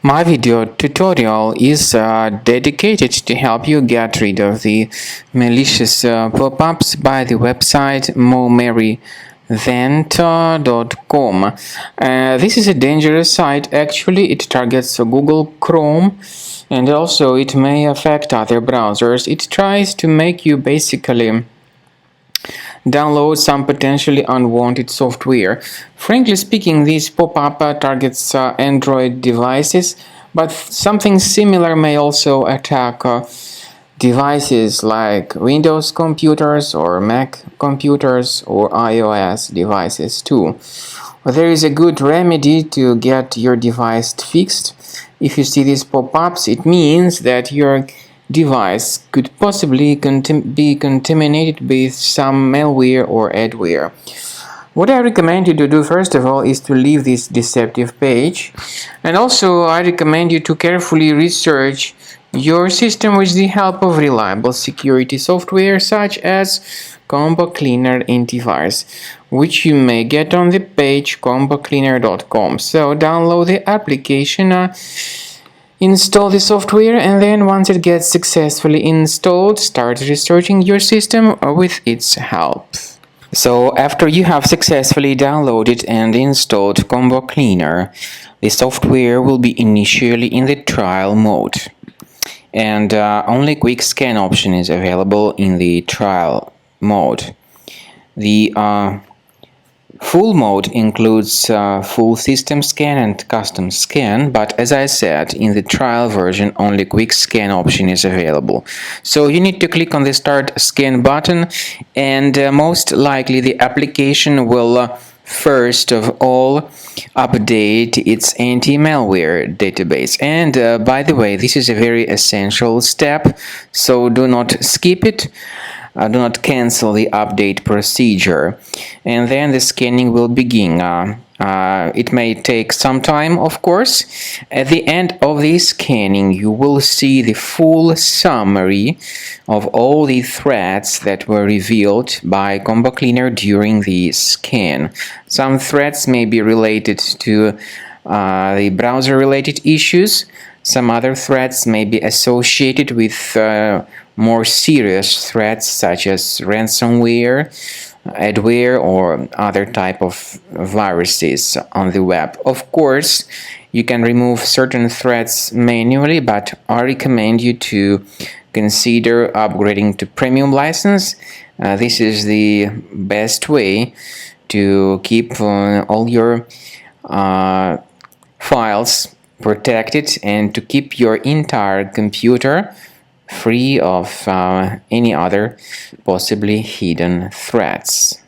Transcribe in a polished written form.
My video tutorial is dedicated to help you get rid of the malicious pop-ups by the website momerivent.com. This is a dangerous site. Actually, it targets Google Chrome, and also it may affect other browsers. It tries to make you basically download some potentially unwanted software. Frankly speaking, this pop-up targets Android devices, but something similar may also attack devices like Windows computers or Mac computers or iOS devices too. There is a good remedy to get your device fixed. If you see these pop-ups, it means that your device could possibly be contaminated with some malware or adware. What I recommend you to do first of all is to leave this deceptive page, and also I recommend you to carefully research your system with the help of reliable security software such as Combo Cleaner Antivirus, which you may get on the page combocleaner.com. So download the application, install the software, and then once it gets successfully installed, start researching your system with its help. So after you have successfully downloaded and installed Combo Cleaner, the software will be initially in the trial mode, and only quick scan option is available in the trial mode. The full mode includes full system scan and custom scan, but as I said, in the trial version only quick scan option is available. So you need to click on the start scan button, and most likely the application will first of all update its anti-malware database. And by the way, this is a very essential step, so do not skip it. Do not cancel the update procedure, and then the scanning will begin. It may take some time, of course. At the end of the scanning, you will see the full summary of all the threats that were revealed by Combo Cleaner during the scan. Some threats may be related to the browser-related issues. Some other threats may be associated with more serious threats such as ransomware, adware, or other type of viruses on the web. Of course, you can remove certain threats manually, but I recommend you to consider upgrading to premium license. This is the best way to keep all your files protected and to keep your entire computer free of any other possibly hidden threats.